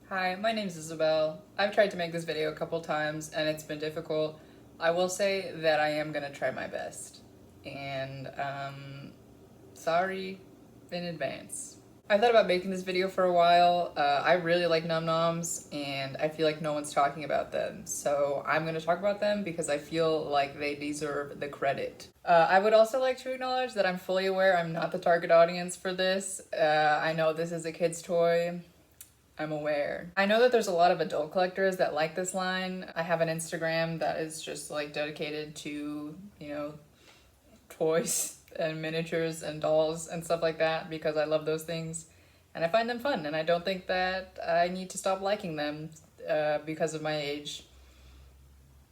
Hi, my name's Isabel. I've tried to make this video a couple times and it's been difficult. I will say that I am gonna try my best. And, sorry in advance. I thought about making this video for a while. I really like Noms and I feel like no one's talking about them. So I'm gonna talk about them because I feel like they deserve the credit. I would also like to acknowledge that I'm fully aware I'm not the target audience for this. I know this is a kid's toy. I'm aware. I know that there's a lot of adult collectors that like this line. I have an Instagram that is just like dedicated to, toys and miniatures and dolls and stuff like that because I love those things and I find them fun and I don't think that I need to stop liking them because of my age.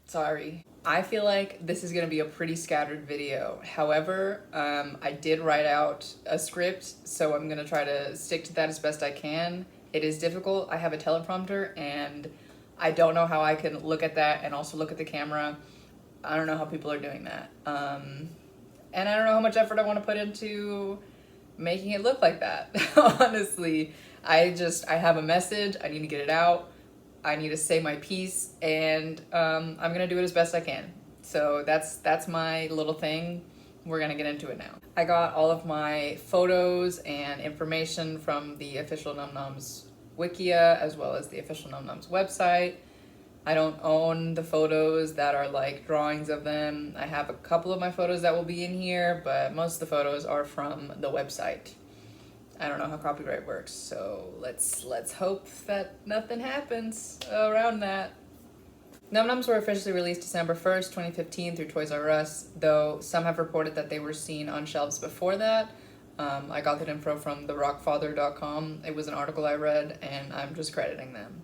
Sorry. I feel like this is gonna be a pretty scattered video. However, I did write out a script, so I'm gonna try to stick to that as best I can. It is difficult. I have a teleprompter and I don't know how I can look at that and also look at the camera. I don't know how people are doing that. And I don't know how much effort I want to put into making it look like that. Honestly, I have a message. I need to get it out. I need to say my piece, and I'm gonna do it as best I can. So that's my little thing. We're gonna get into it now. I got all of my photos and information from the official Noms Wikia as well as the official Noms website. I don't own the photos that are like drawings of them. I have a couple of my photos that will be in here, but most of the photos are from the website. I don't know how copyright works, so let's hope that nothing happens around that. Num Noms were officially released December 1st, 2015 through Toys R Us, though some have reported that they were seen on shelves before that. I got that info from therockfather.com. It was an article I read, and I'm just crediting them.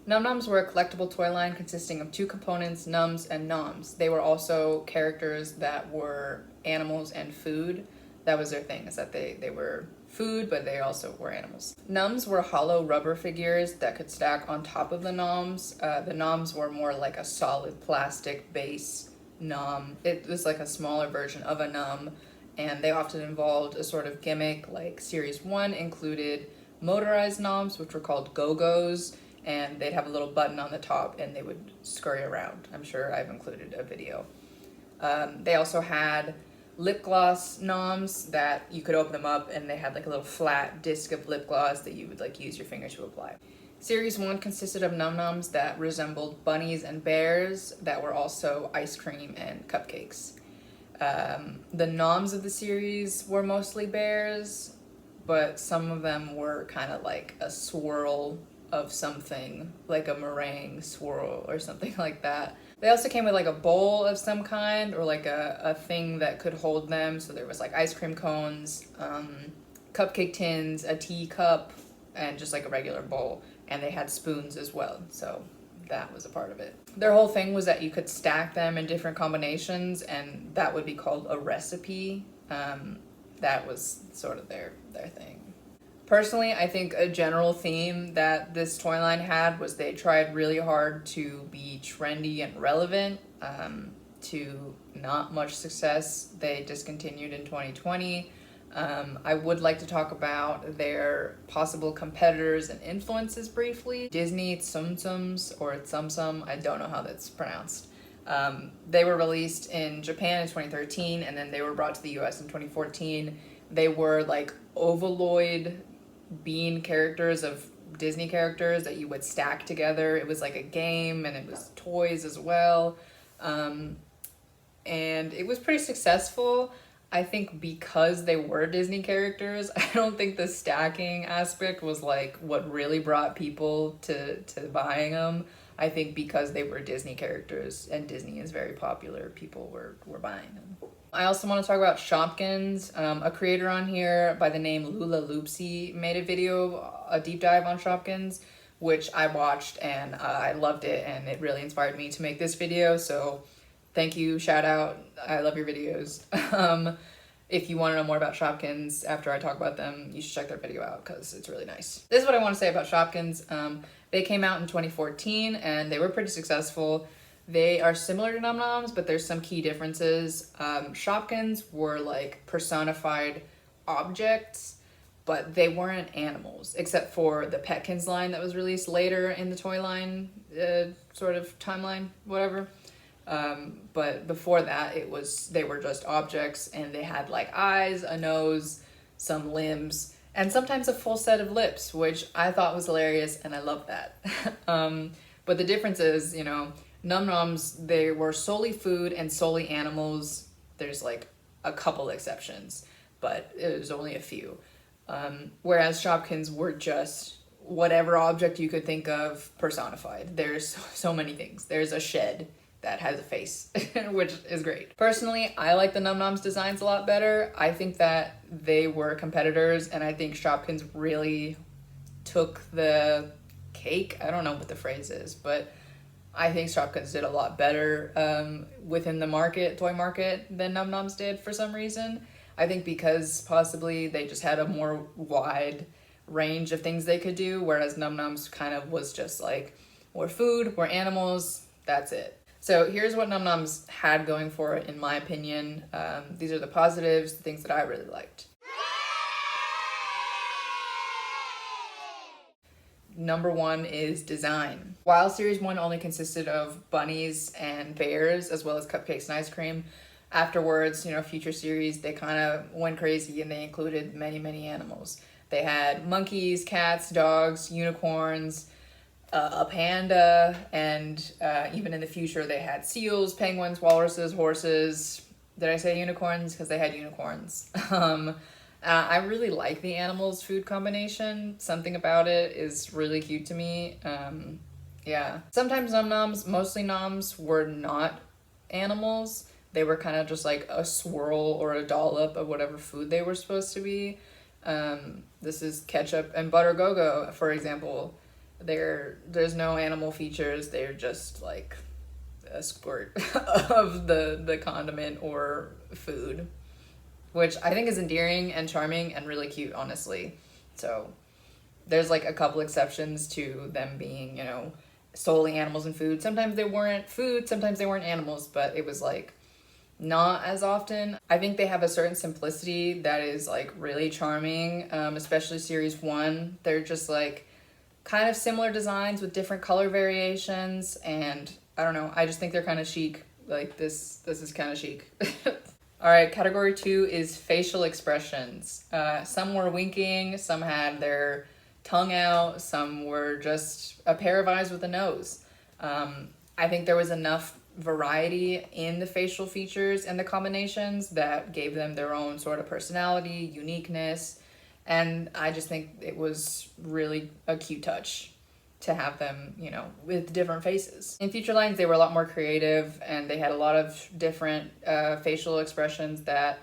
Num Noms were a collectible toy line consisting of two components, Nums and Noms. They were also characters that were animals and food. That was their thing, is that they were food, but they also were animals. Nums were hollow rubber figures that could stack on top of the Noms. The Noms were more like a solid plastic base Nom. It was like a smaller version of a Num, and they often involved a sort of gimmick, like Series 1 included motorized Noms, which were called Go-Go's, and they'd have a little button on the top and they would scurry around. I'm sure I've included a video. They also had lip gloss Noms that you could open them up and they had like a little flat disc of lip gloss that you would like use your finger to apply. Series 1 consisted of Num Noms that resembled bunnies and bears that were also ice cream and cupcakes. The Noms of the series were mostly bears, but some of them were kind of like a swirl of something, like a meringue swirl or something like that. They also came with like a bowl of some kind or like a thing that could hold them. So there was like ice cream cones, cupcake tins, a teacup, and just like a regular bowl. And they had spoons as well. So that was a part of it. Their whole thing was that you could stack them in different combinations and that would be called a recipe. That was sort of their thing. Personally, I think a general theme that this toy line had was they tried really hard to be trendy and relevant. To not much success, they discontinued in 2020. I would like to talk about their possible competitors and influences briefly. Disney Tsum-Tsums or Tsum-Tsum, I don't know how that's pronounced. They were released in Japan in 2013 and then they were brought to the US in 2014. They were like ovaloid bean characters of Disney characters that you would stack together. It was like a game and it was toys as well. And it was pretty successful. I think because they were Disney characters, I don't think the stacking aspect was like what really brought people to buying them. I think because they were Disney characters and Disney is very popular, people were buying them. I also want to talk about Shopkins. A creator on here by the name Lula Loopsy made a video, a deep dive on Shopkins, which I watched and I loved it and it really inspired me to make this video. So thank you, shout out, I love your videos. If you want to know more about Shopkins after I talk about them, you should check their video out because it's really nice. This is what I want to say about Shopkins. They came out in 2014 and they were pretty successful. They are similar to Num Noms, but there's some key differences. Shopkins were like personified objects, but they weren't animals, except for the Petkins line that was released later in the toy line sort of timeline, whatever. But before that, they were just objects, and they had like eyes, a nose, some limbs, and sometimes a full set of lips, which I thought was hilarious, and I love that. But the difference is, Num Noms, they were solely food and solely animals. There's like a couple exceptions, but it was only a few. Whereas Shopkins were just whatever object you could think of personified. There's so many things. There's a shed that has a face, which is great. Personally, I like the Num Noms designs a lot better. I think that they were competitors, and I think Shopkins really took the cake. I don't know what the phrase is, but I think Shopkins did a lot better within the toy market, than Num Noms did for some reason. I think because possibly they just had a more wide range of things they could do, whereas Num Noms kind of was just like, we're food, we're animals, that's it. So here's what Num Noms had going for it, in my opinion. These are the positives, the things that I really liked. Number one is design. While Series 1 only consisted of bunnies and bears, as well as cupcakes and ice cream, afterwards, future series, they kind of went crazy and they included many, many animals. They had monkeys, cats, dogs, unicorns, a panda, and even in the future they had seals, penguins, walruses, horses. Did I say unicorns? Because they had unicorns. I really like the animals food combination. Something about it is really cute to me. Yeah. Sometimes Num Noms, mostly Noms, were not animals. They were kind of just like a swirl or a dollop of whatever food they were supposed to be. This is ketchup and butter go-go, for example. There's no animal features. They're just like a squirt of the condiment or food, which I think is endearing and charming and really cute, honestly. So there's like a couple exceptions to them being, solely animals and food. Sometimes they weren't food, sometimes they weren't animals, but it was like not as often. I think they have a certain simplicity that is like really charming, especially Series 1. They're just like kind of similar designs with different color variations, and I don't know, I just think they're kind of chic. Like this is kind of chic. All right, category 2 is facial expressions. Some were winking, some had their tongue out, some were just a pair of eyes with a nose. I think there was enough variety in the facial features and the combinations that gave them their own sort of personality, uniqueness, and I just think it was really a cute touch to have them, with different faces. In future lines, they were a lot more creative, and they had a lot of different facial expressions that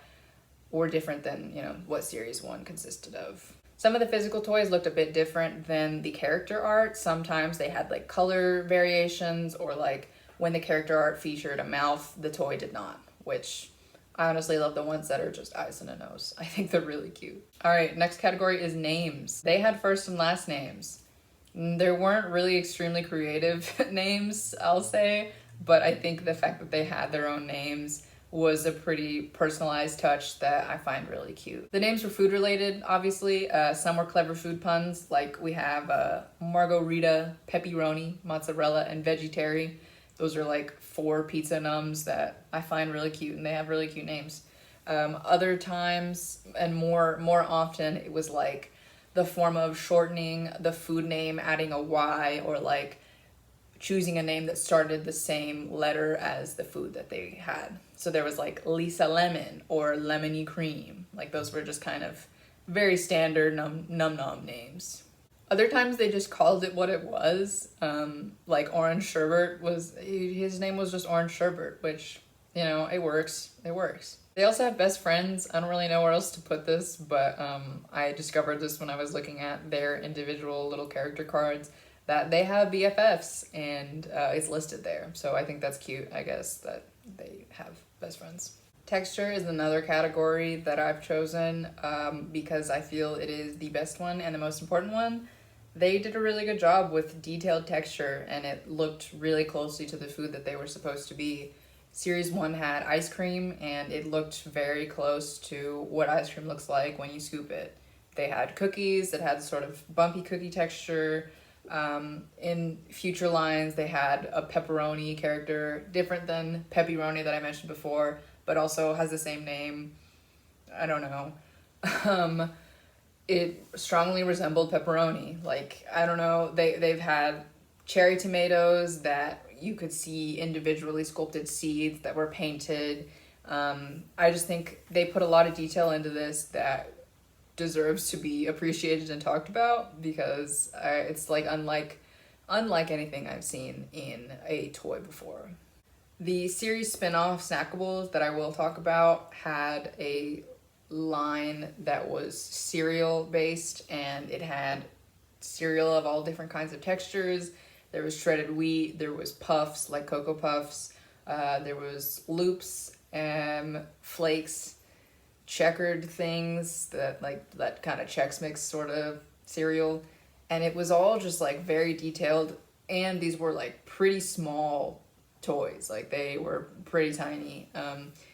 were different than, what Series 1 consisted of. Some of the physical toys looked a bit different than the character art. Sometimes they had like color variations, or like when the character art featured a mouth, the toy did not, which I honestly love the ones that are just eyes and a nose. I think they're really cute. All right, next category is names. They had first and last names. There weren't really extremely creative names, I'll say, but I think the fact that they had their own names was a pretty personalized touch that I find really cute. The names were food related, obviously. Some were clever food puns, like we have Margarita, Pepperoni, Mozzarella, and Veggie. Those are like 4 pizza nums that I find really cute, and they have really cute names. Other times, and more often, it was like the form of shortening the food name, adding a Y, or like choosing a name that started the same letter as the food that they had. So there was like Lisa Lemon or Lemony Cream. Like those were just kind of very standard num names. Other times they just called it what it was. Like Orange Sherbet his name was just Orange Sherbet, which, it works. It works. They also have best friends. I don't really know where else to put this, but I discovered this when I was looking at their individual little character cards, that they have BFFs, and it's listed there. So I think that's cute, I guess, that they have best friends. Texture is another category that I've chosen because I feel it is the best one and the most important one. They did a really good job with detailed texture, and it looked really closely to the food that they were supposed to be. Series 1 had ice cream, and it looked very close to what ice cream looks like when you scoop it. They had cookies that had sort of bumpy cookie texture. In future lines, they had a pepperoni character, different than pepperoni that I mentioned before, but also has the same name. I don't know. It strongly resembled pepperoni. Like, I don't know, they've had cherry tomatoes that you could see individually sculpted seeds that were painted. I just think they put a lot of detail into this that deserves to be appreciated and talked about, because it's like unlike anything I've seen in a toy before. The series spin-off Snackables that I will talk about had a line that was cereal based, and it had cereal of all different kinds of textures. There was shredded wheat, there was puffs like Cocoa Puffs, there was loops and flakes, checkered things that kind of Chex Mix sort of cereal, and it was all just like very detailed, and these were like pretty small toys, like they were pretty tiny,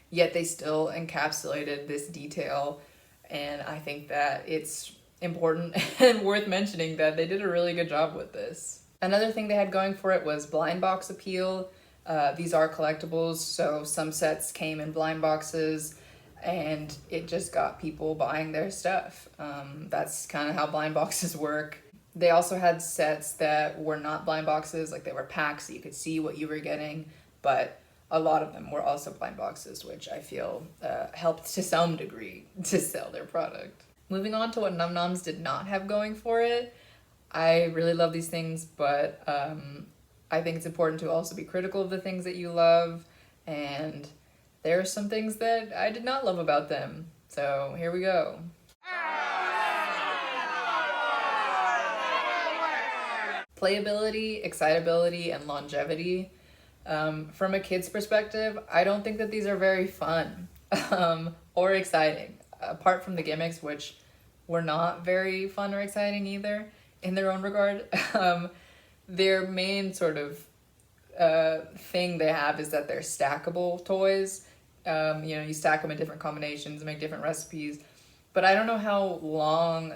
yet they still encapsulated this detail, and I think that it's important and worth mentioning that they did a really good job with this. Another thing they had going for it was blind box appeal. These are collectibles, so some sets came in blind boxes, and it just got people buying their stuff. That's kind of how blind boxes work. They also had sets that were not blind boxes, like they were packs so you could see what you were getting, but a lot of them were also blind boxes, which I feel helped to some degree to sell their product. Moving on to what Num Noms did not have going for it, I really love these things, but I think it's important to also be critical of the things that you love, and there are some things that I did not love about them. So here we go. Playability, excitability, and longevity. From a kid's perspective, I don't think that these are very fun or exciting, apart from the gimmicks, which were not very fun or exciting either in their own regard. Their main sort of thing they have is that they're stackable toys. You stack them in different combinations and make different recipes, but I don't know how long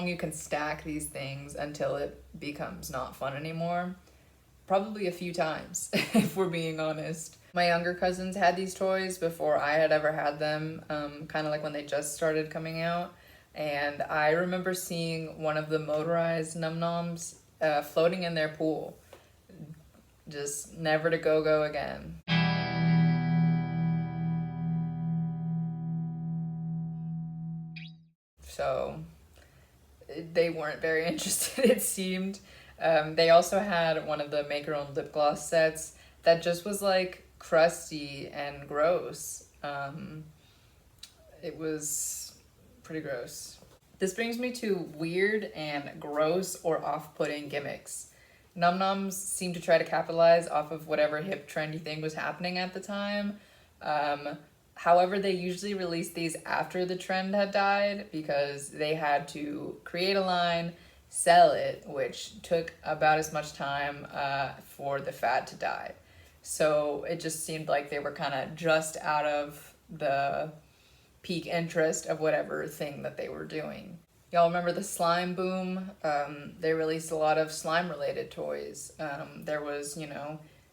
you can stack these things until it becomes not fun anymore. Probably a few times, if we're being honest. My younger cousins had these toys before I had ever had them, kind of like when they just started coming out. And I remember seeing one of the motorized Num Noms floating in their pool. Just never to go again. So they weren't very interested, it seemed. They also had one of the make your own lip gloss sets that just was like crusty and gross. It was pretty gross. This brings me to weird and gross or off-putting gimmicks. Num Noms seem to try to capitalize off of whatever hip trendy thing was happening at the time. However, they usually released these after the trend had died because they had to create a line, sell it, which took about as much time for the fad to die. So it just seemed like they were kind of just out of the peak interest of whatever thing that they were doing. Y'all remember the slime boom? They released a lot of slime related toys. There was,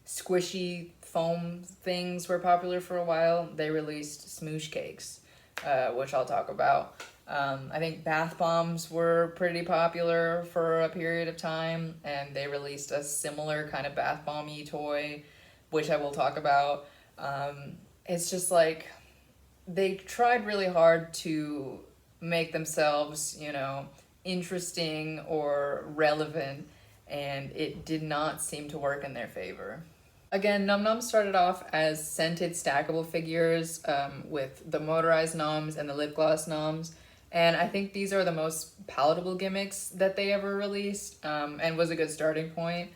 squishy foam things were popular for a while. They released smoosh cakes, which I'll talk about. I think bath bombs were pretty popular for a period of time, and they released a similar kind of bath bomb-y toy, which I will talk about. It's just like they tried really hard to make themselves, interesting or relevant, and it did not seem to work in their favor. Again, Num Noms started off as scented stackable figures with the motorized Noms and the lip gloss Noms, and I think these are the most palatable gimmicks that they ever released, and was a good starting point.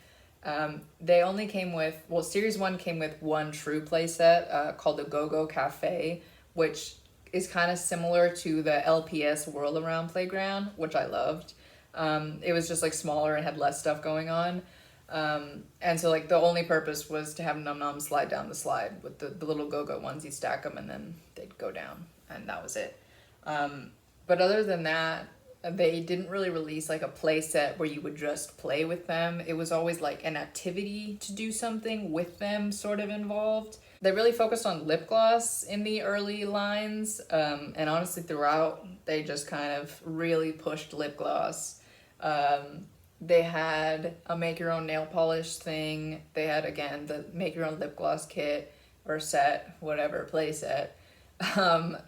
They only came with, Series 1 came with one true playset called the Go-Go Cafe, which is kind of similar to the LPS Whirl Around Playground, which I loved. It was just like smaller and had less stuff going on. And so like the only purpose was to have Num Noms slide down the slide with the little go-go ones. You stack them and then they'd go down, and that was it. But other than that, they didn't really release like a play set where you would just play with them. It was always like an activity to do something with them sort of involved. They really focused on lip gloss in the early lines, and honestly throughout they just kind of really pushed lip gloss. They had a make your own nail polish thing. They had, again, the make your own lip gloss kit or set, whatever, play set.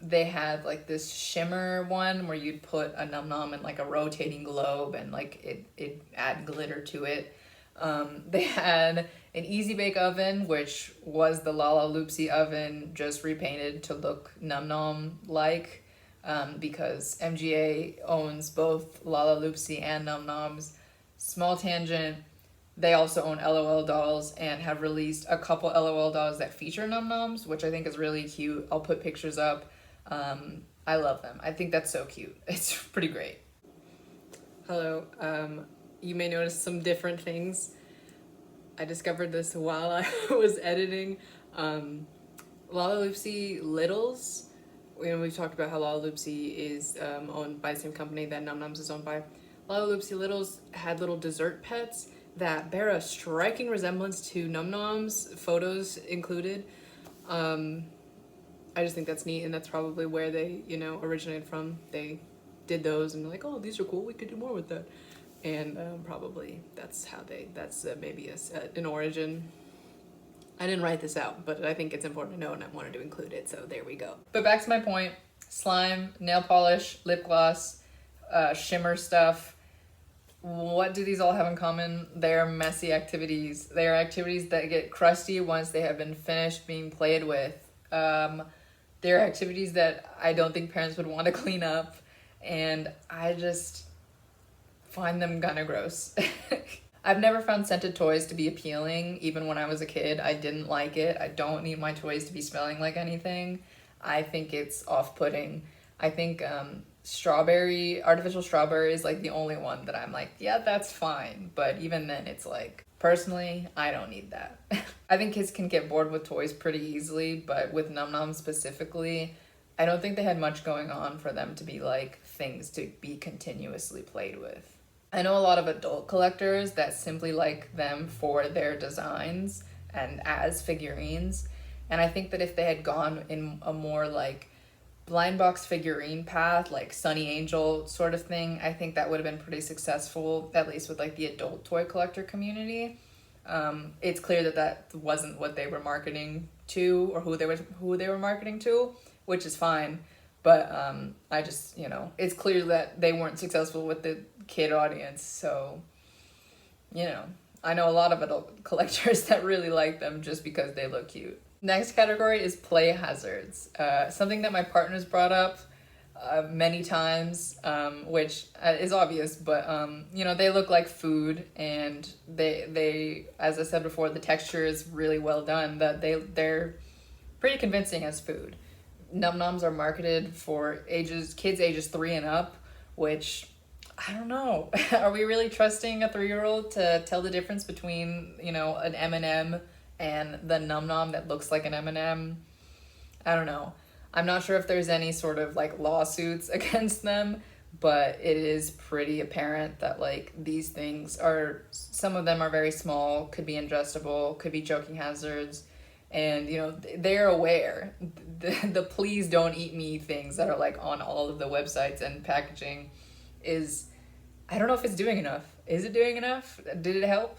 They had like this shimmer one where you'd put a Num Nom in like a rotating globe and like it add glitter to it. They had an easy bake oven, which was the Lala Loopsy oven just repainted to look Num Nom like, because MGA owns both Lala Loopsy and Num Noms. Small tangent, they also own LOL dolls and have released a couple LOL dolls that feature Num Noms, which I think is really cute. I'll put pictures up. I love them. I think that's so cute. It's pretty great. Hello. You may notice some different things. I discovered this while I was editing. Lala Loopsy Littles. We've talked about how Lala Loopsy is owned by the same company that Num Noms is owned by. Lala Loopsy Littles had little dessert pets that bear a striking resemblance to Num Noms, photos included. I just think that's neat, and that's probably where they, originated from. They did those and like, oh, these are cool, we could do more with that. And probably that's maybe an origin. I didn't write this out, but I think it's important to know and I wanted to include it, so there we go. But back to my point, slime, nail polish, lip gloss, shimmer stuff. What do these all have in common? They are messy activities. They are activities that get crusty once they have been finished being played with. They're activities that I don't think parents would want to clean up, and I just find them kind of gross. I've never found scented toys to be appealing. Even when I was a kid, I didn't like it. I don't need my toys to be smelling like anything. I think it's off-putting. I think artificial strawberry is like the only one that I'm like, yeah, that's fine. But even then, it's like, personally, I don't need that. I think kids can get bored with toys pretty easily, but with Num Noms specifically, I don't think they had much going on for them to be like things to be continuously played with. I know a lot of adult collectors that simply like them for their designs and as figurines. And I think that if they had gone in a more like blind box figurine path, like Sunny Angel sort of thing, I think that would have been pretty successful, at least with like the adult toy collector community. It's clear that wasn't what they were marketing to, or who they were marketing to, which is fine. But I just, it's clear that they weren't successful with the kid audience. So, I know a lot of adult collectors that really like them just because they look cute. Next category is play hazards. Something that my partner's brought up many times, which is obvious, but they look like food, and they, as I said before, the texture is really well done. That they're pretty convincing as food. Num Noms are marketed for kids ages 3 and up, which I don't know. Are we really trusting a 3-year-old to tell the difference between an M&M and the Num Nom that looks like an M&M? I don't know. I'm not sure if there's any sort of like lawsuits against them, but it is pretty apparent that like these things some of them are very small, could be ingestible, could be choking hazards, and they're aware. The please don't eat me things that are like on all of the websites and packaging is, I don't know if it's doing enough. Is it doing enough? Did it help?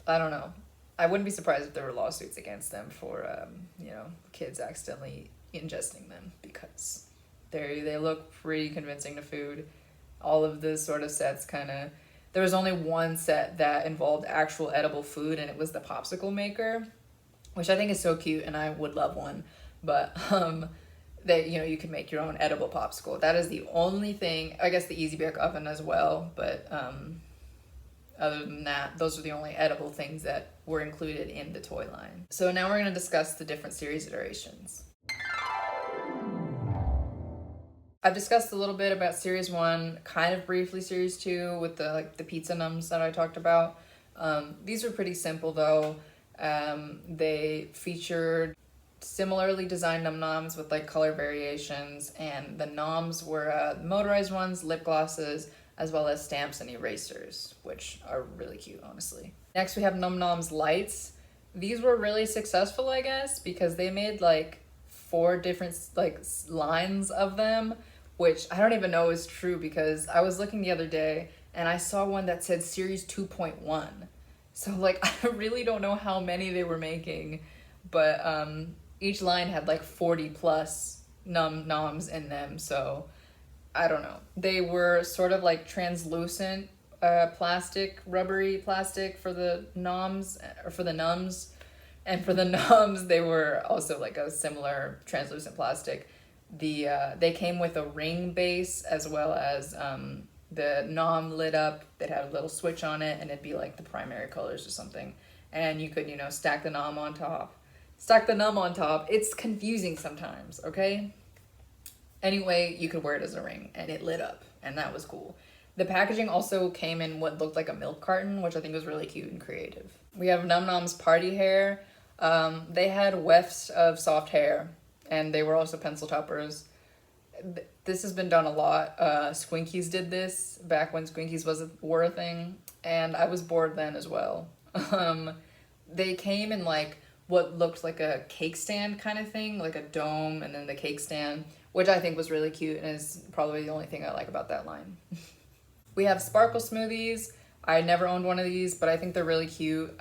I don't know. I wouldn't be surprised if there were lawsuits against them for, kids accidentally ingesting them, because they look pretty convincing to food. All of the sort of sets there was only one set that involved actual edible food, and it was the popsicle maker, which I think is so cute, and I would love one. But you can make your own edible popsicle. That is the only thing. I guess the easy bake oven as well, but other than that, those are the only edible things that were included in the toy line. So now we're going to discuss the different series iterations. I've discussed a little bit about Series 1, kind of briefly Series 2 with the pizza nums that I talked about. These were pretty simple though. They featured similarly designed Num Noms with like color variations, and the Noms were motorized ones, lip glosses, as well as stamps and erasers, which are really cute, honestly. Next, we have Num Noms lights. These were really successful, I guess, because they made like 4 different like lines of them, which I don't even know is true because I was looking the other day and I saw one that said Series 2.1. So like I really don't know how many they were making, but each line had like 40 plus noms in them, so I don't know. They were sort of like translucent plastic, rubbery plastic for the noms, or for the nums. And for the noms, they were also like a similar translucent plastic. They came with a ring base as well as the nom lit up. That had a little switch on it, and it'd be like the primary colors or something. And you could, stack the nom on top. Stack the num on top. It's confusing sometimes, okay? Anyway, you could wear it as a ring, and it lit up, and that was cool. The packaging also came in what looked like a milk carton, which I think was really cute and creative. We have Num Noms Party Hair. They had wefts of soft hair, and they were also pencil toppers. This has been done a lot. Squinkies did this back when Squinkies were a thing, and I was bored then as well. They came in like what looked like a cake stand kind of thing, like a dome and then the cake stand, which I think was really cute and is probably the only thing I like about that line. We have sparkle smoothies. I never owned one of these, but I think they're really cute.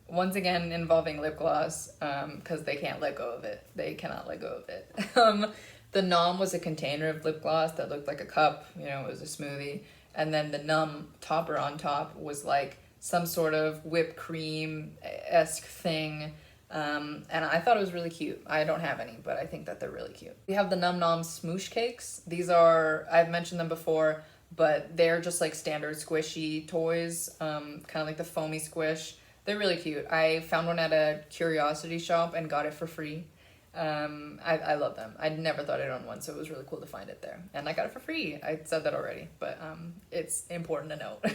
Once again, involving lip gloss, because they can't let go of it. They cannot let go of it. The Nom was a container of lip gloss that looked like a cup, it was a smoothie. And then the Num topper on top was like some sort of whipped cream-esque thing. And I thought it was really cute. I don't have any, but I think that they're really cute. We have the Num Nom Smoosh Cakes. These are, I've mentioned them before, but they're just like standard squishy toys, kind of like the foamy squish. They're really cute. I found one at a curiosity shop and got it for free. I love them. I never thought I'd own one, so it was really cool to find it there. And I got it for free. I said that already, but it's important to note.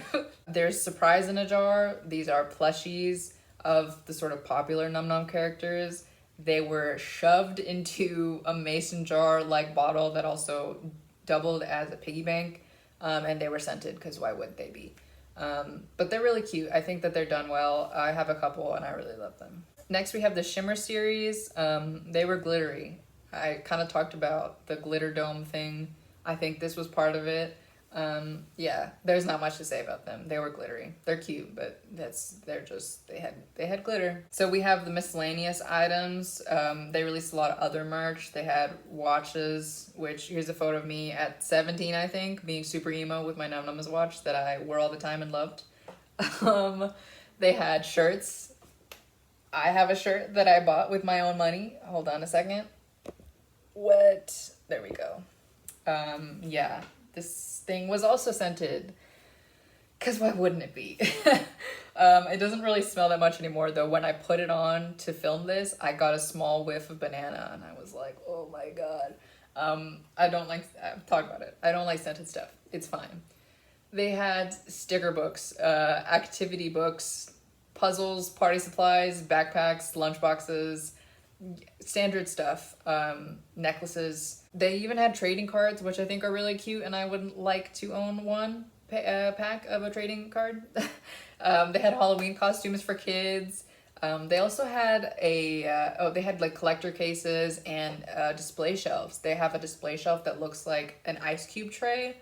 There's Surprise in a Jar. These are plushies of the sort of popular Num Nom characters. They were shoved into a mason jar-like bottle that also doubled as a piggy bank, and they were scented, because why wouldn't they be? But they're really cute. I think that they're done well. I have a couple, and I really love them. Next, we have the Shimmer series. They were glittery. I kind of talked about the glitter dome thing. I think this was part of it. Yeah, there's not much to say about them. They were glittery. They're cute, but they had glitter. So we have the miscellaneous items. They released a lot of other merch. They had watches, which here's a photo of me at 17, I think, being super emo with my Num Noms watch that I wore all the time and loved. They had shirts. I have a shirt that I bought with my own money. Hold on a second. What? There we go. Yeah. This thing was also scented, because why wouldn't it be? It doesn't really smell that much anymore, though. When I put it on to film this, I got a small whiff of banana, and I was like, oh my god. I don't like, talk about it. I don't like scented stuff. It's fine. They had sticker books, activity books, puzzles, party supplies, backpacks, lunchboxes, standard stuff, necklaces. They even had trading cards, which I think are really cute, and I would like to own one pack of a trading card. They had Halloween costumes for kids. They also had they had like collector cases and display shelves. They have a display shelf that looks like an ice cube tray.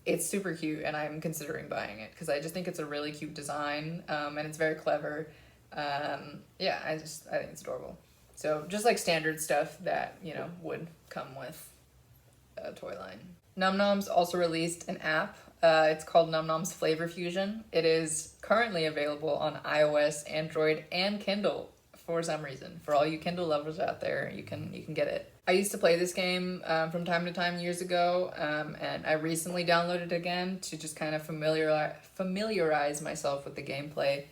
It's super cute, and I'm considering buying it because I just think it's a really cute design, and it's very clever. Yeah, I think it's adorable. So just like standard stuff that, would come with a toy line. Num Noms also released an app. It's called Num Noms Flavor Fusion. It is currently available on iOS, Android, and Kindle for some reason. For all you Kindle lovers out there, you can get it. I used to play this game from time to time years ago, and I recently downloaded it again to just kind of familiarize myself with the gameplay.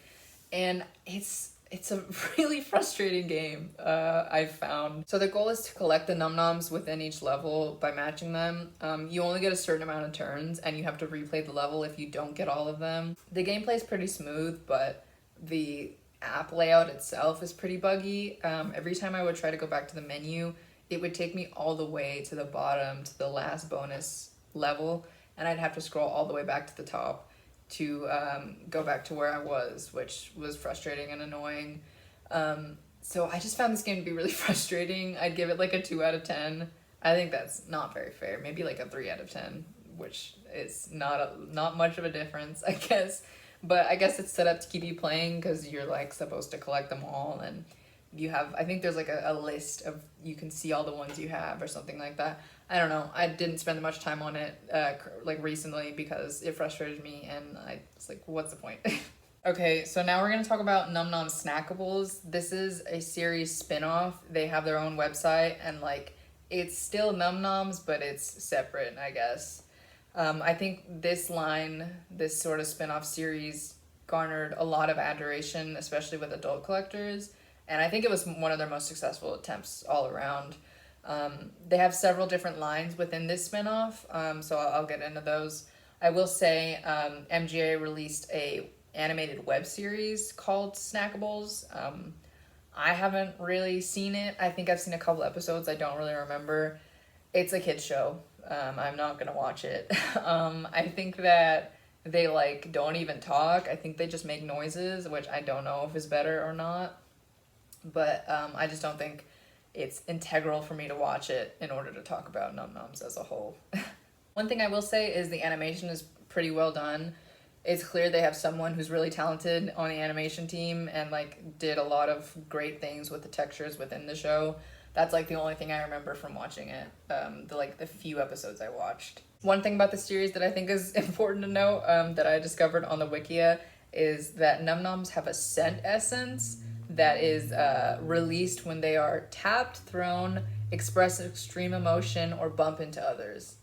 And it's a really frustrating game, I've found. So the goal is to collect the Num Noms within each level by matching them. You only get a certain amount of turns, and you have to replay the level if you don't get all of them. The gameplay is pretty smooth, but the app layout itself is pretty buggy. Every time I would try to go back to the menu, it would take me all the way to the bottom, to the last bonus level, and I'd have to scroll all the way back to the top to go back to where I was, which was frustrating and annoying. So I just found this game to be really frustrating. I'd give it like a 2 out of 10. I think that's not very fair. Maybe like a 3 out of 10, which is not much of a difference, I guess. But I guess it's set up to keep you playing because you're like supposed to collect them all, and you have, I think there's like a list of, you can see all the ones you have or something like that. I don't know. I didn't spend much time on it like recently because it frustrated me, and I was like, what's the point? Okay, so now we're going to talk about Num Nom Snackables. This is a series spin-off. They have their own website, and like it's still Num Noms, but it's separate, I guess. I think this sort of spin-off series garnered a lot of adoration, especially with adult collectors, and I think it was one of their most successful attempts all around. They have several different lines within this spin-off, so I'll get into those. I will say MGA released a animated web series called Snackables. I haven't really seen it. I think I've seen a couple episodes. I don't really remember. It's a kid's show. I'm not gonna watch it. I think that they like don't even talk. I think they just make noises, which I don't know if is better or not. But I just don't think it's integral for me to watch it in order to talk about Num Noms as a whole. One thing I will say is the animation is pretty well done. It's clear they have someone who's really talented on the animation team and like did a lot of great things with the textures within the show. That's like the only thing I remember from watching it, the few episodes I watched. One thing about the series that I think is important to note that I discovered on the Wikia is that Num Noms have a scent essence that is released when they are tapped, thrown, express extreme emotion, or bump into others.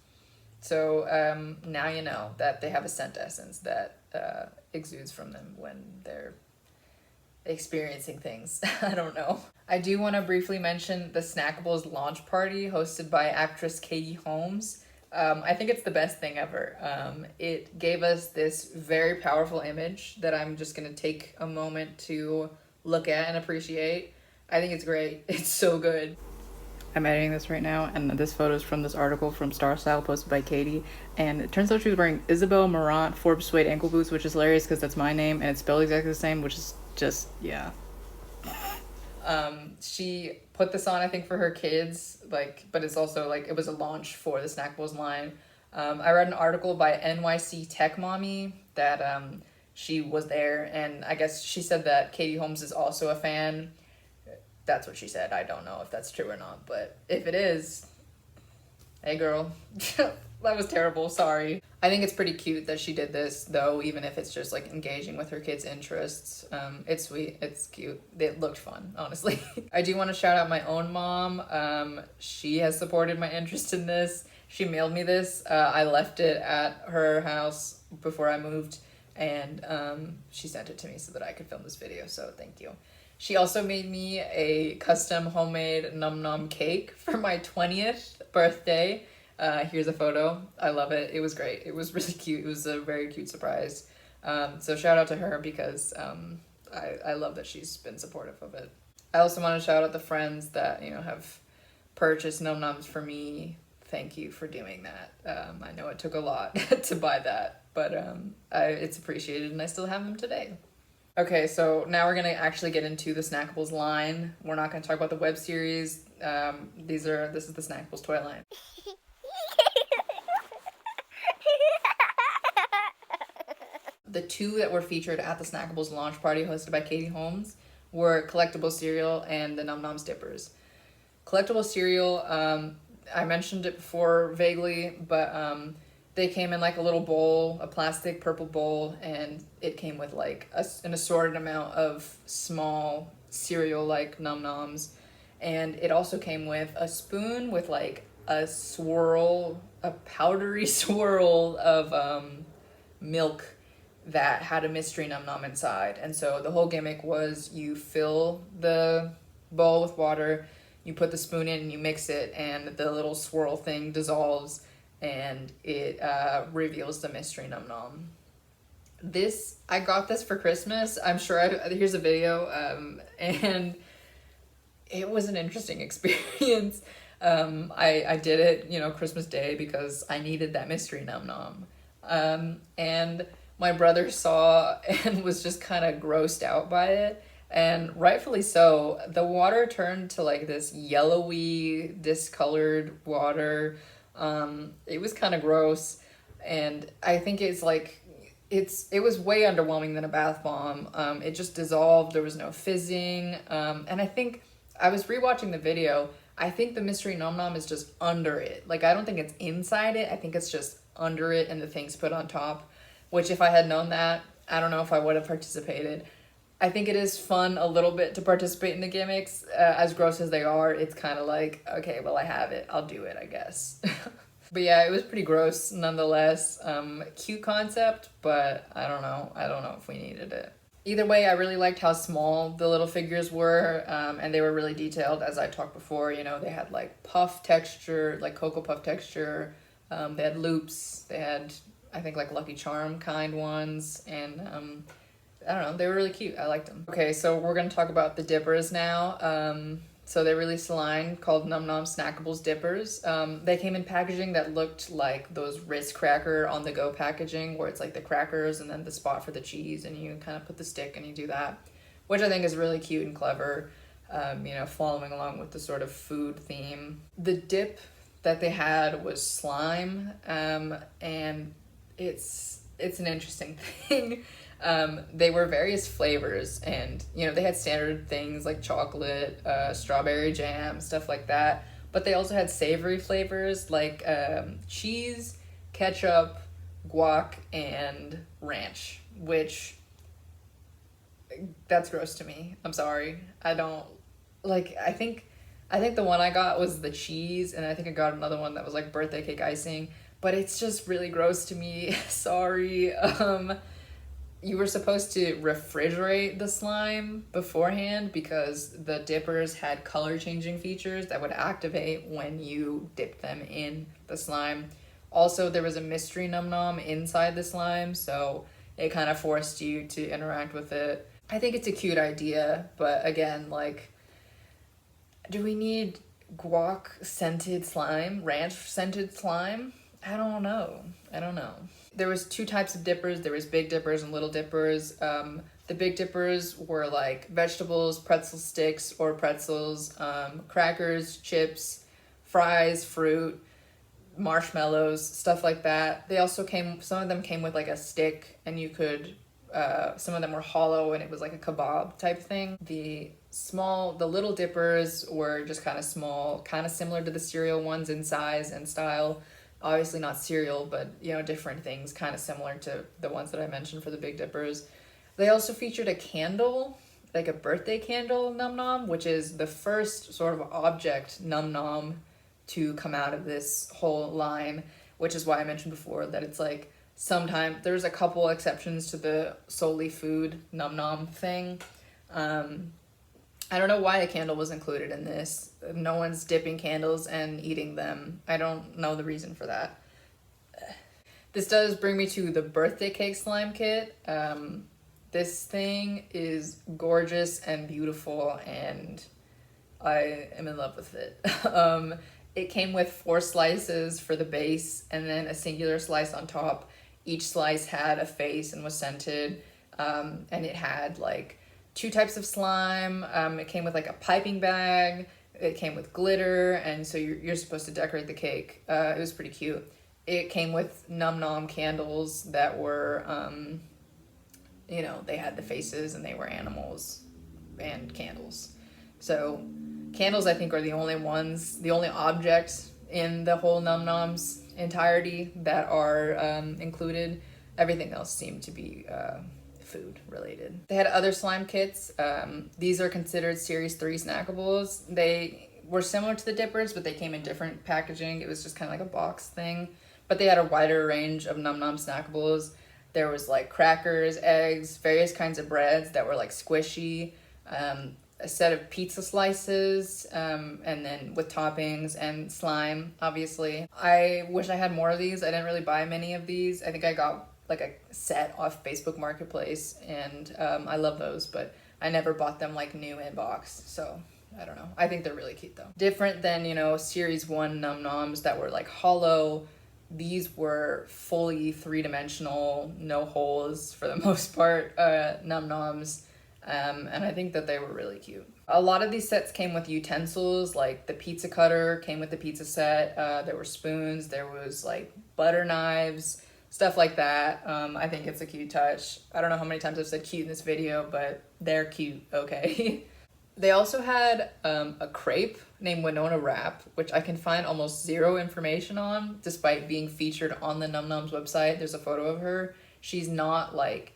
So now you know that they have a scent essence that exudes from them when they're experiencing things. I don't know. I do want to briefly mention the Snackables launch party hosted by actress Katie Holmes. I think it's the best thing ever. It gave us this very powerful image that I'm just going to take a moment to look at and appreciate. I think it's great. It's so good. I'm editing this right now, and this photo is from this article from Star Style posted by Katie, and it turns out she was wearing Isabel Marant Forbes suede ankle boots, which is hilarious because that's my name, and it's spelled exactly the same, which is just, yeah. She put this on, I think, for her kids, but it's also, it was a launch for the Snackables line. I read an article by NYC Tech Mommy that she was there, and I guess she said that Katie Holmes is also a fan. That's what she said. I don't know if that's true or not, but if it is, hey girl, that was terrible, sorry. I think it's pretty cute that she did this, though, even if it's just engaging with her kids' interests. It's sweet, it's cute, it looked fun, honestly. I do want to shout out my own mom. She has supported my interest in this. She mailed me this. I left it at her house before I moved, and she sent it to me so that I could film this video, so thank you. She also made me a custom homemade Num Nom cake for my 20th birthday. Here's a photo. I love it. It was great. It was really cute. It was a very cute surprise. So shout out to her because I love that she's been supportive of it. I also want to shout out the friends that have purchased Num Noms for me. Thank you for doing that. I know it took a lot to buy that, but it's appreciated and I still have them today. Okay, so now we're going to actually get into the Snackables line. We're not going to talk about the web series. This is the Snackables toy line. The two that were featured at the Snackables launch party hosted by Katie Holmes were Collectible Cereal and the Num Noms Dippers. Collectible Cereal, I mentioned it before vaguely, but they came in a little bowl, a plastic purple bowl, and it came with an assorted amount of small cereal-like Num Noms. And it also came with a spoon with a powdery swirl of milk that had a mystery Num Nom inside. And so the whole gimmick was you fill the bowl with water, you put the spoon in and you mix it, and the little swirl thing dissolves and it reveals the mystery Num Nom. I got this for Christmas. I'm sure here's a video, and it was an interesting experience. I did it, Christmas Day because I needed that mystery Num Nom. And my brother saw and was just kind of grossed out by it. And rightfully so. The water turned to like this yellowy, discolored water. It was kind of gross. And I think it was way underwhelming than a bath bomb. It just dissolved. There was no fizzing. And I think I was rewatching the video. I think the mystery Nom Nom is just under it. Like, I don't think it's inside it. I think it's just under it and the things put on top. Which, if I had known that, I don't know if I would have participated. I think it is fun a little bit to participate in the gimmicks. As gross as they are, it's kind of like, okay, well, I have it. I'll do it, I guess. But yeah, it was pretty gross nonetheless. Cute concept, but I don't know. I don't know if we needed it. Either way, I really liked how small the little figures were, and they were really detailed, as I talked before. They had like puff texture, like Cocoa Puff texture. They had loops. They had, I think, like Lucky Charm kind ones, and I don't know, they were really cute. I liked them. Okay, so we're gonna talk about the dippers now. So they released a line called Num Nom Snackables Dippers. They came in packaging that looked like those Ritz cracker on the go packaging, where it's like the crackers and then the spot for the cheese, and you kind of put the stick and you do that, which I think is really cute and clever. Following along with the sort of food theme. The dip that they had was slime, and it's an interesting thing. They were various flavors, and they had standard things like chocolate, strawberry jam, stuff like that, but they also had savory flavors like cheese, ketchup, guac, and ranch, which that's gross to me. I'm sorry. I don't like. I think the one I got was the cheese, and I think I got another one that was like birthday cake icing, but it's just really gross to me. Sorry. You were supposed to refrigerate the slime beforehand because the dippers had color changing features that would activate when you dipped them in the slime. Also, there was a mystery Num Nom inside the slime, so it kind of forced you to interact with it. I think it's a cute idea, but again, like, do we need guac scented slime, ranch scented slime? I don't know. There was two types of dippers. There was big dippers and little dippers. The big dippers were like vegetables, pretzel sticks or pretzels, crackers, chips, fries, fruit, marshmallows, stuff like that. Some of them came with like a stick, and you could, some of them were hollow and it was like a kebab type thing. The little dippers were just kind of small, kind of similar to the cereal ones in size and style. Obviously not cereal, but different things, kind of similar to the ones that I mentioned for the big dippers. They also featured a candle, like a birthday candle Num Nom, which is the first sort of object Num Nom to come out of this whole line, which is why I mentioned before that it's like sometimes there's a couple exceptions to the solely food Num Nom thing. I don't know why a candle was included in this. No one's dipping candles and eating them. I don't know the reason for that. This does bring me to the birthday cake slime kit. This thing is gorgeous and beautiful, and I am in love with it. It came with 4 slices for the base and then a singular slice on top. Each slice had a face and was scented, and it had like 2 types of slime. It came with like a piping bag. It came with glitter, and so you're supposed to decorate the cake. It was pretty cute. It came with Num Nom candles that were, they had the faces and they were animals and candles. So candles, I think, are the only objects in the whole Num Nom's entirety that are included. Everything else seemed to be food related. They had other slime kits. These are considered Series 3 snackables. They were similar to the dippers, but they came in different packaging. It was just kind of like a box thing. But they had a wider range of Num Nom snackables. There was like crackers, eggs, various kinds of breads that were like squishy, a set of pizza slices, and then with toppings and slime, obviously. I wish I had more of these. I didn't really buy many of these. I think I got like a set off Facebook Marketplace, and I love those, but I never bought them like new in box, so I don't know. I think they're really cute though. Different than, you know, Series 1 Num Noms that were like hollow. These were fully three-dimensional, no holes for the most part, Num Noms. And I think that they were really cute. A lot of these sets came with utensils, like the pizza cutter came with the pizza set. There were spoons, there was like butter knives, stuff like that. I think it's a cute touch. I don't know how many times I've said cute in this video, but they're cute, okay? They also had a crepe named Winona Wrap, which I can find almost zero information on, despite being featured on the Num Noms website. There's a photo of her. She's not like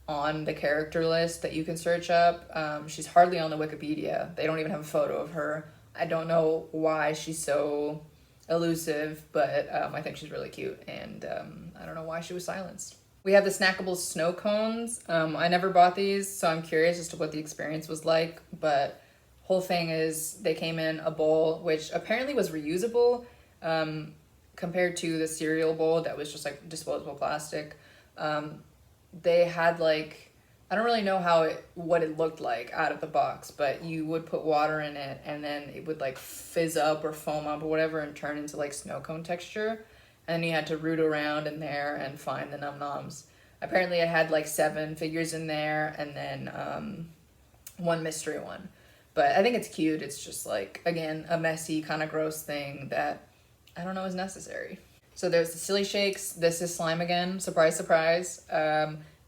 on the character list that you can search up. She's hardly on the Wikipedia. They don't even have a photo of her. I don't know why she's so elusive, but I think she's really cute, and I don't know why she was silenced. We have the snackable snow cones. I never bought these, so I'm curious as to what the experience was like, but whole thing is they came in a bowl, which apparently was reusable compared to the cereal bowl that was just like disposable plastic. They had like, I don't really know what it looked like out of the box, but you would put water in it and then it would like fizz up or foam up or whatever and turn into like snow cone texture. And you had to root around in there and find the Num Noms. Apparently it had like 7 figures in there and then 1 mystery one. But I think it's cute. It's just like, again, a messy kind of gross thing that I don't know is necessary. So there's the Silly Shakes. This is slime again. Surprise, surprise.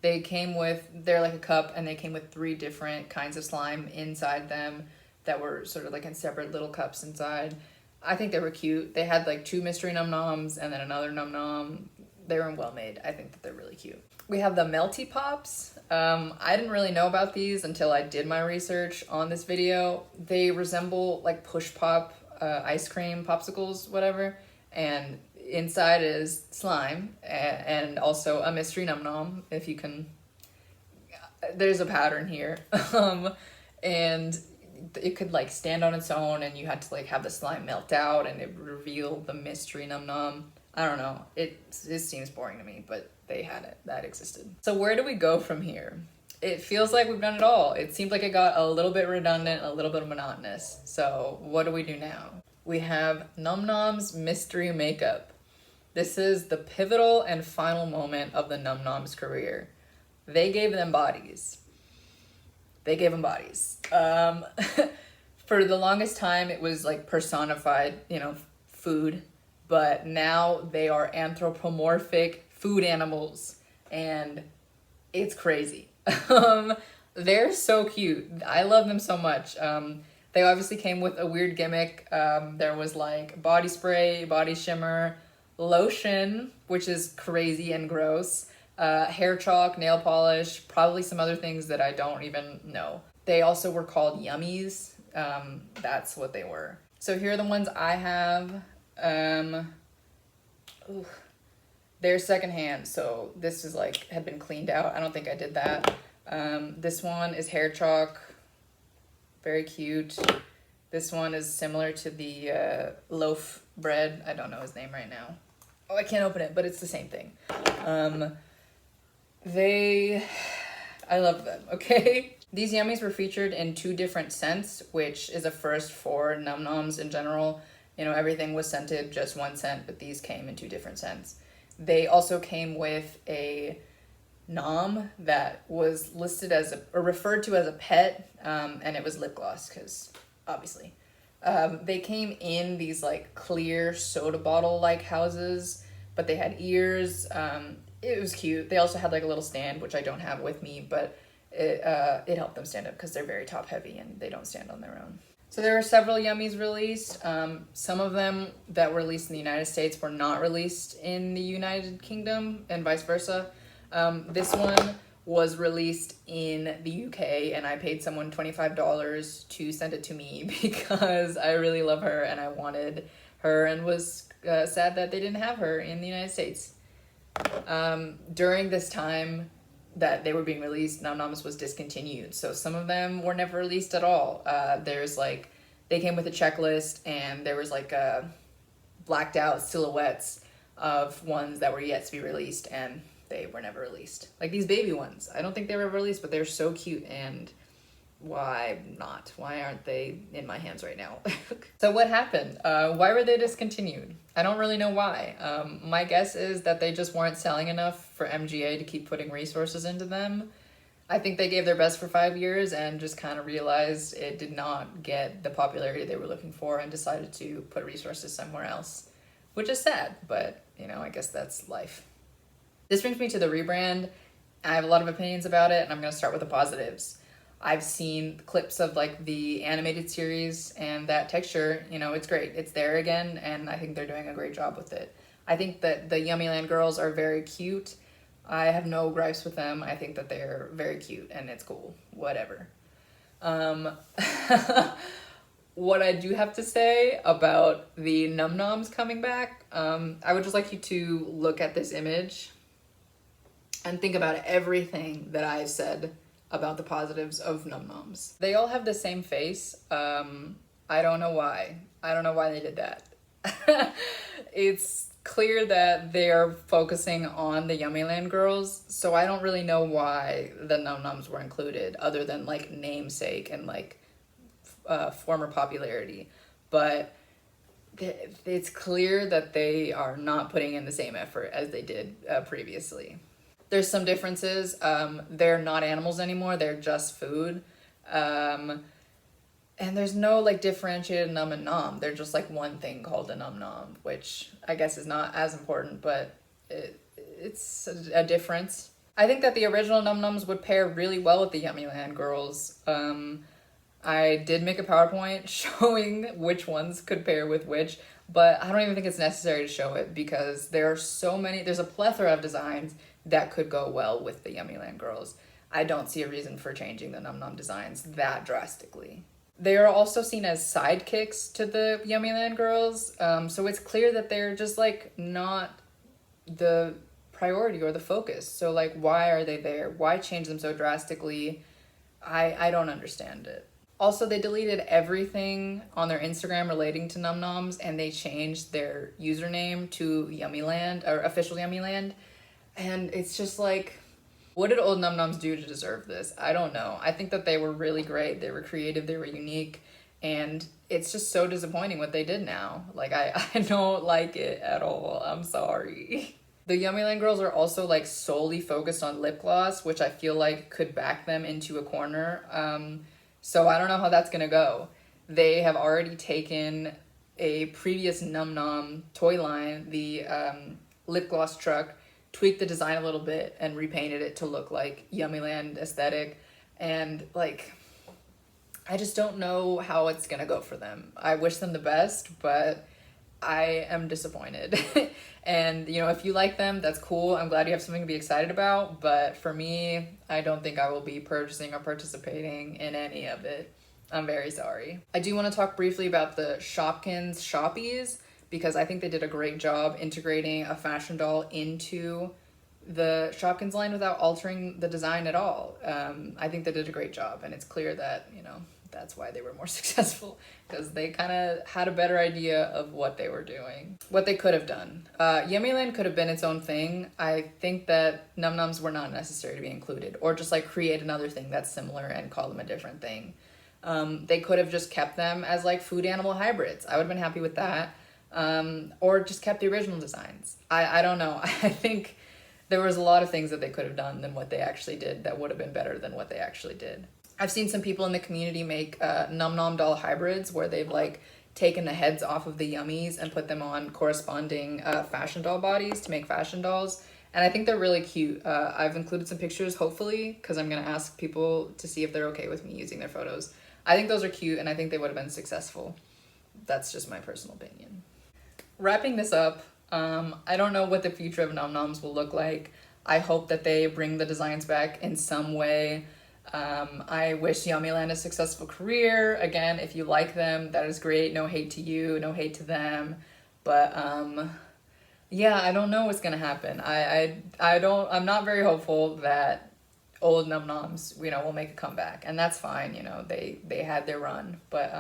They came with, they're like a cup, and they came with 3 different kinds of slime inside them that were sort of like in separate little cups inside. I think they were cute. They had like 2 mystery Num Noms and then another Num Nom. They were well made. I think that they're really cute. We have the Melty Pops. I didn't really know about these until I did my research on this video. They resemble like push pop ice cream popsicles, whatever. And inside is slime and also a mystery Num Nom, if you can. There's a pattern here. And it could like stand on its own, and you had to like have the slime melt out and it would reveal the mystery Num Nom. I don't know. It seems boring to me, but they had it. That existed. So where do we go from here? It feels like we've done it all. It seemed like it got a little bit redundant, a little bit monotonous. So what do we do now? We have Num Noms Mystery Makeup. This is the pivotal and final moment of the Num Noms career. They gave them bodies. They gave them bodies. For the longest time, it was like personified, you know, food. But now they are anthropomorphic food animals. And it's crazy. They're so cute. I love them so much. They obviously came with a weird gimmick. There was like body spray, body shimmer, lotion, which is crazy and gross. Hair chalk, nail polish, probably some other things that I don't even know. They also were called yummies. That's what they were. So here are the ones I have. They're secondhand, so this is like had been cleaned out. I don't think I did that. This one is hair chalk, very cute. This one is similar to the loaf bread. I don't know his name right now. Oh, I can't open it, but it's the same thing. I love them, okay? These yummies were featured in 2 different scents, which is a first for Num Noms in general. You know, everything was scented just 1 scent, but these came in 2 different scents. They also came with a nom that was listed as or referred to as a pet, and it was lip gloss, because obviously. They came in these like clear soda bottle like houses, but they had ears. It was cute. They also had like a little stand, which I don't have with me, but it helped them stand up because they're very top heavy and they don't stand on their own. So there were several yummies released. Some of them that were released in the United States were not released in the United Kingdom and vice versa. This one was released in the UK, and I paid someone $25 to send it to me because I really love her and I wanted her, and was sad that they didn't have her in the United States. During this time that they were being released, Num Noms was discontinued, so some of them were never released at all. There's like, they came with a checklist, and there was like blacked out silhouettes of ones that were yet to be released, and they were never released. Like these baby ones, I don't think they were ever released, but they're so cute, and why not? Why aren't they in my hands right now? So what happened? Why were they discontinued? I don't really know why. My guess is that they just weren't selling enough for MGA to keep putting resources into them. I think they gave their best for 5 years and just kind of realized it did not get the popularity they were looking for and decided to put resources somewhere else, which is sad, but you know, I guess that's life. This brings me to the rebrand. I have a lot of opinions about it, and I'm going to start with the positives. I've seen clips of like the animated series, and that texture, you know, it's great. It's there again, and I think they're doing a great job with it. I think that the Yummyland girls are very cute. I have no gripes with them. I think that they're very cute, and it's cool. Whatever. What I do have to say about the Noms coming back, I would just like you to look at this image and think about everything that I said about the positives of Noms. They all have the same face. I don't know why. I don't know why they did that. It's clear that they're focusing on the Yummyland girls, so I don't really know why the Noms were included, other than like namesake and like former popularity. But it's clear that they are not putting in the same effort as they did previously. There's some differences. They're not animals anymore. They're just food. And there's no like differentiated num and nom. They're just like one thing called a num nom, which I guess is not as important, but it's a difference. I think that the original num noms would pair really well with the Yummyland girls. I did make a PowerPoint showing which ones could pair with which, but I don't even think it's necessary to show it because there are so many, there's a plethora of designs that could go well with the Yummyland girls. I don't see a reason for changing the Num Nom designs that drastically. They are also seen as sidekicks to the Yummyland girls, so it's clear that they're just like not the priority or the focus. So like, why are they there? Why change them so drastically? I don't understand it. Also, they deleted everything on their Instagram relating to Num Noms, and they changed their username to Yummyland, or official Yummyland. And it's just like, what did old Num Noms do to deserve this? I don't know. I think that they were really great. They were creative. They were unique. And it's just so disappointing what they did now. Like, I don't like it at all. I'm sorry. The Yummyland girls are also like solely focused on lip gloss, which I feel like could back them into a corner. So I don't know how that's gonna go. They have already taken a previous Num Nom toy line, the lip gloss truck, tweaked the design a little bit and repainted it to look like Yummyland aesthetic. And like, I just don't know how it's gonna go for them. I wish them the best, but I am disappointed. And you know, if you like them, that's cool. I'm glad you have something to be excited about, but for me, I don't think I will be purchasing or participating in any of it. I'm very sorry. I do want to talk briefly about the Shopkins Shoppies, because I think they did a great job integrating a fashion doll into the Shopkins line without altering the design at all. I think they did a great job, and it's clear that, you know, that's why they were more successful, because they kind of had a better idea of what they were doing, what they could have done. Yummyland could have been its own thing. I think that Num Noms were not necessary to be included, or just like create another thing that's similar and call them a different thing. They could have just kept them as like food animal hybrids. I would have been happy with that. Or just kept the original designs. I don't know. I think there was a lot of things that they could have done than what they actually did that would have been better than what they actually did. I've seen some people in the community make Num Nom doll hybrids where they've like taken the heads off of the Yummies and put them on corresponding fashion doll bodies to make fashion dolls. And I think they're really cute. I've included some pictures, hopefully, because I'm going to ask people to see if they're okay with me using their photos. I think those are cute, and I think they would have been successful. That's just my personal opinion. Wrapping this up, I don't know what the future of Num Noms will look like. I hope that they bring the designs back in some way. I wish Yummyland a successful career. Again, if you like them, that is great. No hate to you, no hate to them. But yeah, I don't know what's gonna happen. I'm not very hopeful that old Num Noms, you know, will make a comeback, and that's fine. You know, they had their run, but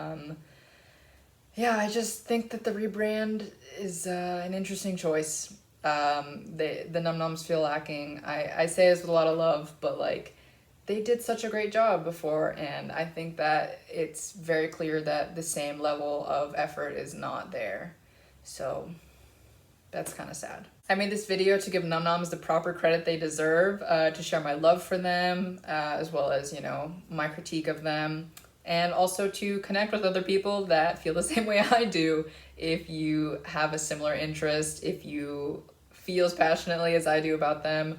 yeah, I just think that the rebrand is an interesting choice. the Num Noms feel lacking. I say this with a lot of love, but like they did such a great job before, and I think that it's very clear that the same level of effort is not there. So that's kind of sad. I made this video to give Num Noms the proper credit they deserve, to share my love for them, as well as, you know, my critique of them, and also to connect with other people that feel the same way I do. If you have a similar interest, if you feel as passionately as I do about them,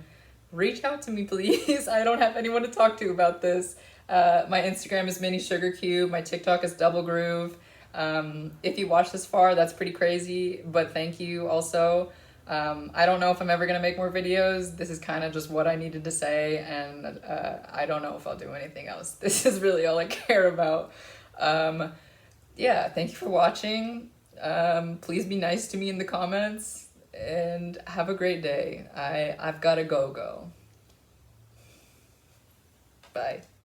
reach out to me, please. I don't have anyone to talk to about this. My Instagram is Mini Sugar Cube. My TikTok is Double Groove. If you watch this far, that's pretty crazy, but thank you also. I don't know if I'm ever gonna make more videos. This is kind of just what I needed to say, and I don't know if I'll do anything else. This is really all I care about. Yeah, thank you for watching. Please be nice to me in the comments, and have a great day. I've gotta go. Bye.